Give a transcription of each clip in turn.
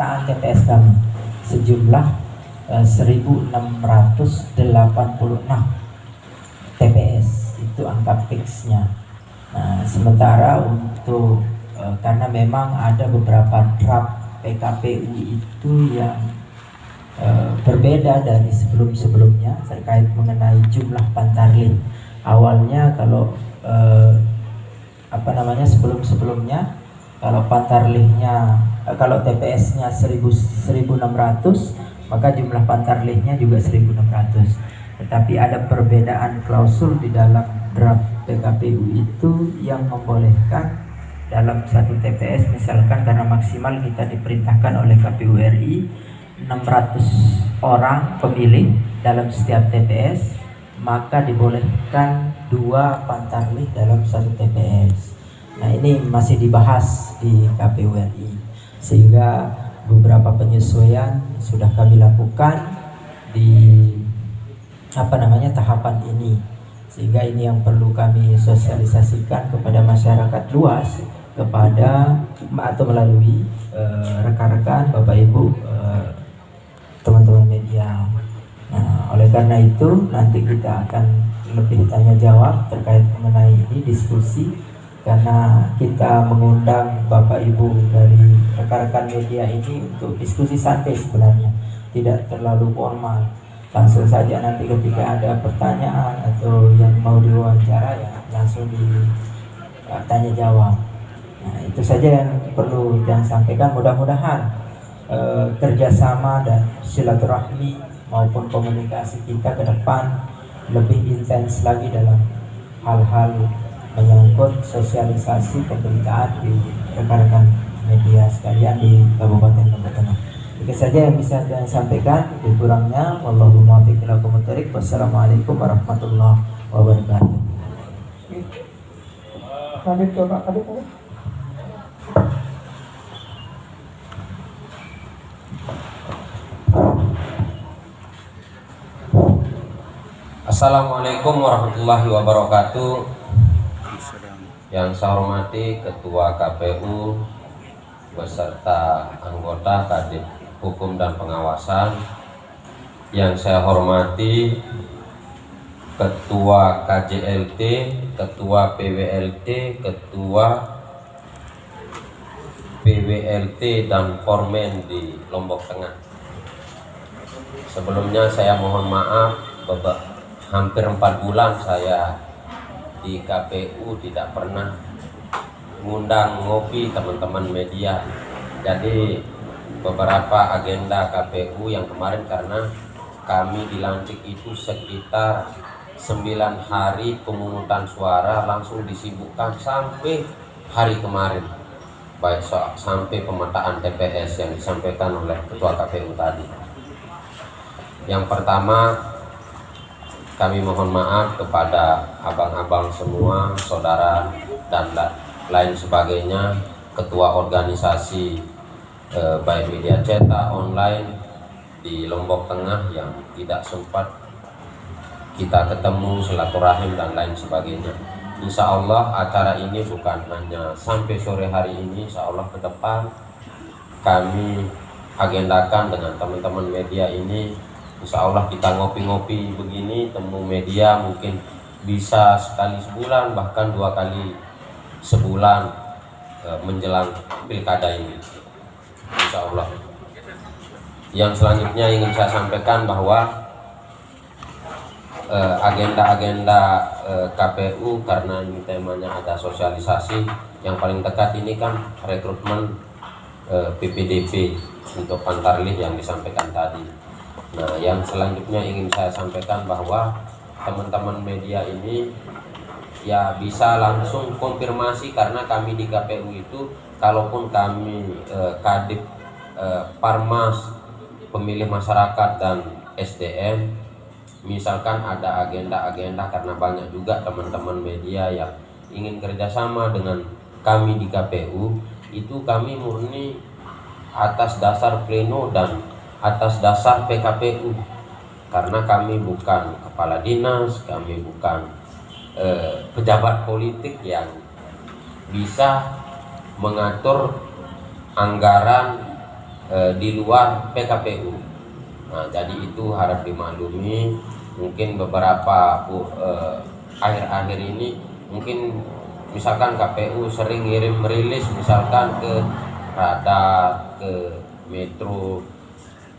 pemetaan TPS kami sejumlah 1686 TPS, itu angka fixnya. Nah, sementara untuk karena memang ada beberapa draft PKPU itu yang berbeda dari sebelum-sebelumnya terkait mengenai jumlah pantarlih. Awalnya kalau sebelum-sebelumnya kalau pantarlihnya kalau TPS-nya 1600, maka jumlah pantarlihnya juga 1600. Tetapi ada perbedaan klausul di dalam draft PKPU itu yang membolehkan dalam satu TPS, misalkan karena maksimal kita diperintahkan oleh KPU RI 600 orang pemilih dalam setiap TPS, maka dibolehkan 2 pantarlih dalam satu TPS. Nah, ini masih dibahas di KPU RI, sehingga beberapa penyesuaian sudah kami lakukan di tahapan ini, sehingga ini yang perlu kami sosialisasikan kepada masyarakat luas, kepada atau melalui rekan-rekan, Bapak Ibu, teman-teman media. Nah, oleh karena itu nanti kita akan lebih tanya jawab terkait mengenai ini, diskusi, karena kita mengundang Bapak Ibu dari rekan-rekan media ini untuk diskusi santai sebenarnya, tidak terlalu formal. Langsung saja nanti ketika ada pertanyaan atau yang mau diwawancara ya langsung ditanya jawab. Nah, itu saja yang perlu yang sampaikan. Mudah-mudahan kerjasama dan silaturahmi maupun komunikasi kita ke depan lebih intens lagi dalam hal-hal menyangkut sosialisasi pemberitaan di rekan-rekan media sekalian di Kabupaten Lombok Tengah. Itu saja yang bisa saya sampaikan. Kurangnya, wallahu muwaffiq ila aqwamit thoriq. Wassalamualaikum warahmatullahi wabarakatuh. Assalamualaikum warahmatullahi wabarakatuh. Yang saya hormati Ketua KPU beserta anggota Kadif Hukum dan Pengawasan, yang saya hormati Ketua KJLT, Ketua PWLT, Ketua PWLT dan Formen di Lombok Tengah. Sebelumnya saya mohon maaf, hampir 4 bulan saya di KPU tidak pernah ngundang ngopi teman-teman media. Jadi beberapa agenda KPU yang kemarin, karena kami dilantik itu sekitar 9 hari pemungutan suara langsung disibukkan sampai hari kemarin, baik sampai pemetaan TPS yang disampaikan oleh Ketua KPU tadi. Yang pertama, kami mohon maaf kepada abang-abang semua, saudara dan lain sebagainya, ketua organisasi baik media cetak, online di Lombok Tengah yang tidak sempat kita ketemu, silaturahim dan lain sebagainya. Insya Allah acara ini bukan hanya sampai sore hari ini, insya Allah ke depan kami agendakan dengan teman-teman media ini. Insya Allah kita ngopi-ngopi begini, temu media mungkin bisa sekali sebulan, bahkan 2 kali sebulan menjelang pilkada ini, insya Allah. Yang selanjutnya ingin saya sampaikan bahwa agenda-agenda KPU, karena ini temanya ada sosialisasi, yang paling dekat ini kan rekrutmen PPDP untuk pantarlih yang disampaikan tadi. Nah, yang selanjutnya ingin saya sampaikan bahwa teman-teman media ini ya bisa langsung konfirmasi, karena kami di KPU itu, kalaupun kami Kadif Parmas, pemilih masyarakat dan SDM, misalkan ada agenda-agenda, karena banyak juga teman-teman media yang ingin kerjasama dengan kami di KPU, itu kami murni atas dasar pleno dan atas dasar PKPU, karena kami bukan kepala dinas, kami bukan pejabat politik yang bisa mengatur anggaran di luar PKPU. Nah, jadi itu harap dimaklumi. Mungkin beberapa akhir-akhir ini mungkin misalkan KPU sering ngirim rilis misalkan ke Radar, ke Metro,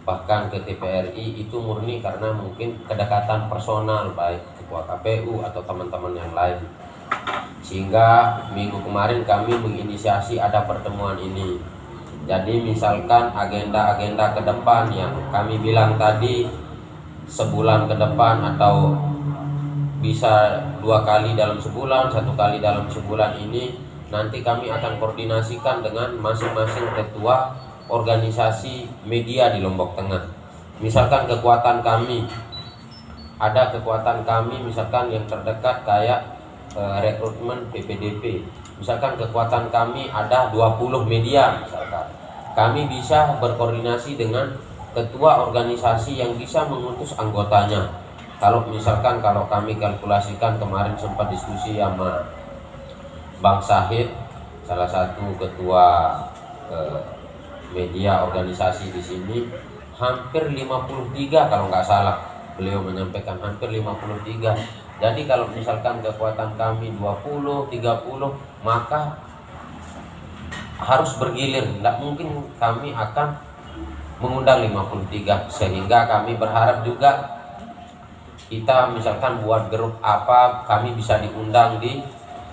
bahkan ke TVRI, itu murni karena mungkin kedekatan personal baik ketua KPU atau teman-teman yang lain. Sehingga minggu kemarin kami menginisiasi ada pertemuan ini. Jadi misalkan agenda-agenda ke depan yang kami bilang tadi sebulan ke depan atau bisa 2 kali dalam sebulan, 1 kali dalam sebulan ini, nanti kami akan koordinasikan dengan masing-masing ketua organisasi media di Lombok Tengah. Misalkan kekuatan kami, ada kekuatan kami misalkan yang terdekat kayak rekrutmen PPDP. Misalkan kekuatan kami ada 20 media misalkan. Kami bisa berkoordinasi dengan ketua organisasi yang bisa mengutus anggotanya. Kalau misalkan kalau kami kalkulasikan kemarin sempat diskusi sama Bang Sahid, salah satu ketua media organisasi di sini, hampir 53 kalau nggak salah beliau menyampaikan hampir 53. Jadi kalau misalkan kekuatan kami 20, 30, maka harus bergilir. Tidak mungkin kami akan mengundang 53. Sehingga kami berharap juga kita misalkan buat grup apa, kami bisa diundang di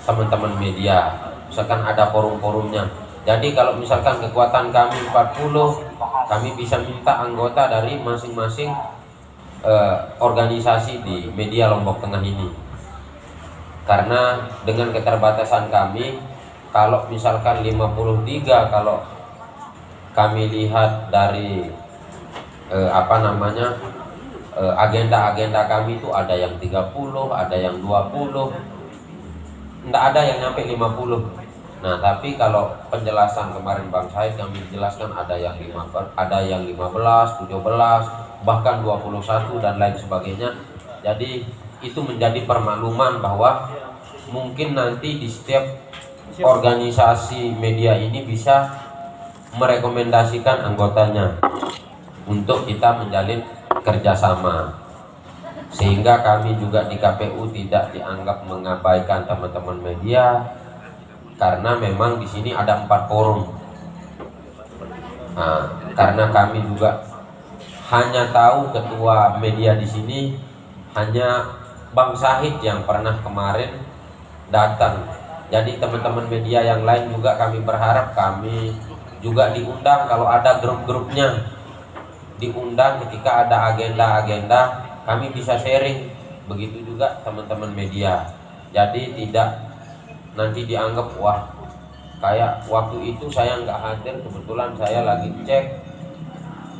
teman-teman media. Misalkan ada forum-forumnya. Jadi kalau misalkan kekuatan kami 40, kami bisa minta anggota dari masing-masing organisasi di media Lombok Tengah ini. Karena dengan keterbatasan kami, kalau misalkan 53, kalau kami lihat dari agenda-agenda kami itu ada yang 30, ada yang 20, tidak ada yang nyampe 50. Nah, tapi kalau penjelasan kemarin Bang Said kami jelaskan ada yang 15, 17, bahkan 21 dan lain sebagainya. Jadi itu menjadi permakluman bahwa mungkin nanti di setiap organisasi media ini bisa merekomendasikan anggotanya untuk kita menjalin kerjasama, sehingga kami juga di KPU tidak dianggap mengabaikan teman-teman media, karena memang di sini ada 4 forum. Nah, karena kami juga hanya tahu ketua media di sini hanya Bang Sahid yang pernah kemarin datang. Jadi teman-teman media yang lain juga kami berharap kami juga diundang kalau ada grup-grupnya, diundang ketika ada agenda-agenda, kami bisa sharing. Begitu juga teman-teman media. Jadi tidak nanti dianggap wah kayak waktu itu saya nggak hadir, kebetulan saya lagi cek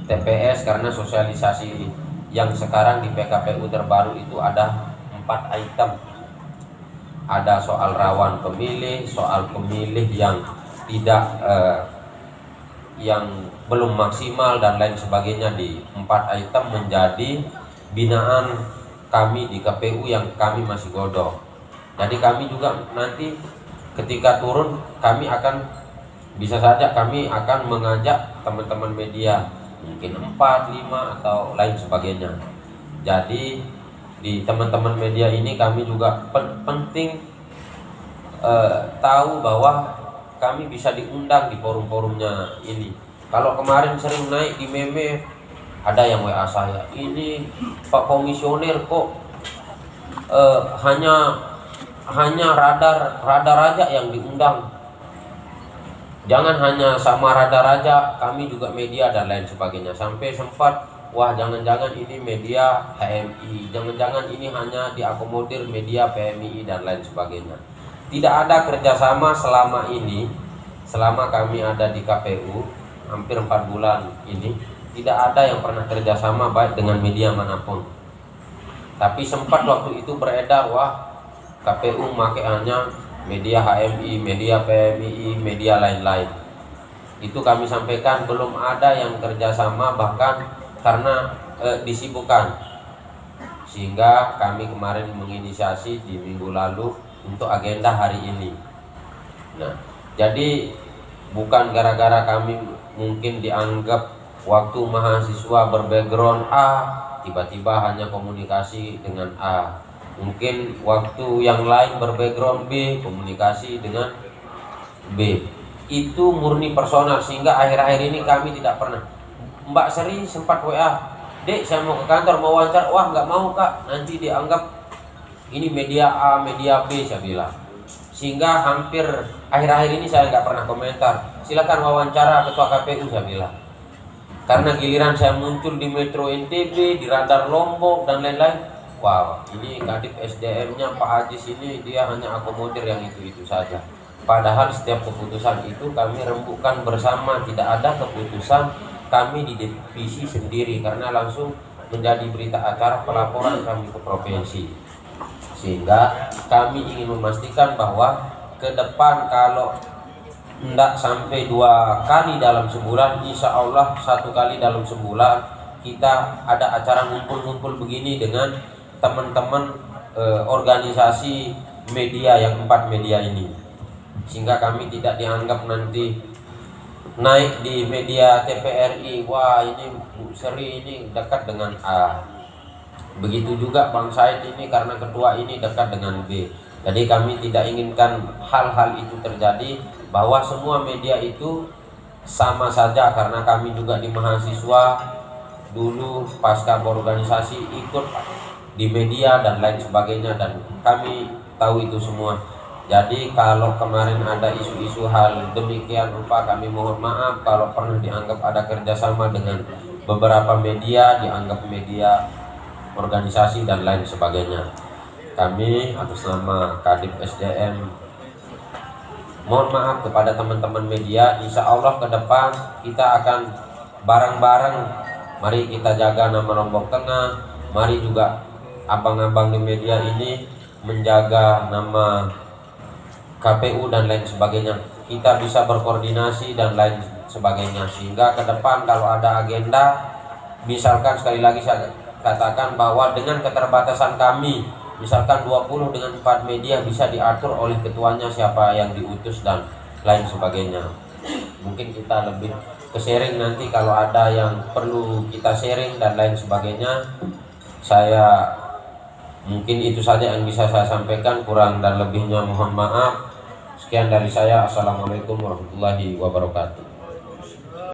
TPS karena sosialisasi yang sekarang di PKPU terbaru itu ada 4 item. Ada soal rawan pemilih, soal pemilih yang tidak yang belum maksimal dan lain sebagainya. Di 4 item menjadi binaan kami di KPU yang kami masih godok. Jadi kami juga nanti ketika turun kami akan bisa saja kami akan mengajak teman-teman media mungkin 4, 5 atau lain sebagainya. Jadi di teman-teman media ini kami juga penting tahu bahwa kami bisa diundang di forum-forumnya ini. Kalau kemarin sering naik di meme, ada yang WA saya, ini Pak Komisioner kok hanya radar aja yang diundang, jangan hanya sama radar aja, kami juga media dan lain sebagainya. Sampai sempat wah jangan-jangan ini media HMI, jangan-jangan ini hanya diakomodir media PMI dan lain sebagainya. Tidak ada kerjasama selama ini, selama kami ada di KPU hampir 4 bulan ini, tidak ada yang pernah kerjasama baik dengan media manapun. Tapi sempat waktu itu beredar wah KPU memakai hanya media HMI, media PMI, media lain-lain. Itu kami sampaikan belum ada yang kerjasama, bahkan karena disibukkan. Sehingga kami kemarin menginisiasi di minggu lalu untuk agenda hari ini. Nah, jadi bukan gara-gara kami mungkin dianggap waktu mahasiswa berbackground A tiba-tiba hanya komunikasi dengan A, mungkin waktu yang lain berbackground B komunikasi dengan B. Itu murni personal, sehingga akhir-akhir ini kami tidak pernah. Mbak Sri sempat WA, "Dek, saya mau ke kantor mau wawancara." "Wah, nggak mau Kak, nanti dianggap ini media A, media B," saya bilang. Sehingga hampir akhir-akhir ini saya nggak pernah komentar. "Silakan wawancara Ketua KPU," saya bilang. Karena giliran saya muncul di Metro NTB, di Radar Lombok dan lain-lain, wow, ini Kadip SDM-nya Pak Ajis ini dia hanya akomodir yang itu-itu saja. Padahal setiap keputusan itu kami rembukan bersama, tidak ada keputusan kami di divisi sendiri, karena langsung menjadi berita acara pelaporan kami ke provinsi. Sehingga kami ingin memastikan bahwa ke depan kalau tidak sampai 2 kali dalam sebulan, insya Allah 1 kali dalam sebulan kita ada acara ngumpul-ngumpul begini dengan teman-teman organisasi media yang 4 media ini, sehingga kami tidak dianggap nanti naik di media TVRI, "Wah, ini Bu Sri ini dekat dengan A." Begitu juga Bang Said ini karena ketua ini dekat dengan B. Jadi kami tidak inginkan hal-hal itu terjadi, bahwa semua media itu sama saja, karena kami juga di mahasiswa dulu pasca berorganisasi ikut di media dan lain sebagainya, dan kami tahu itu semua. Jadi kalau kemarin ada isu-isu hal demikian rupa, kami mohon maaf kalau pernah dianggap ada kerjasama dengan beberapa media, dianggap media organisasi dan lain sebagainya. Kami atas nama Kadip SDM mohon maaf kepada teman-teman media. Insya Allah ke depan kita akan bareng-bareng, mari kita jaga nama Lombok Tengah, mari juga abang-abang di media ini menjaga nama KPU dan lain sebagainya. Kita bisa berkoordinasi dan lain sebagainya, sehingga ke depan kalau ada agenda, misalkan sekali lagi saya katakan bahwa dengan keterbatasan kami, misalkan 20 dengan 4 media, bisa diatur oleh ketuanya siapa yang diutus dan lain sebagainya. Mungkin kita lebih ke sharing nanti kalau ada yang perlu kita sharing dan lain sebagainya. Saya mungkin itu saja yang bisa saya sampaikan, kurang dan lebihnya mohon maaf. Sekian dari saya. Assalamualaikum warahmatullahi wabarakatuh.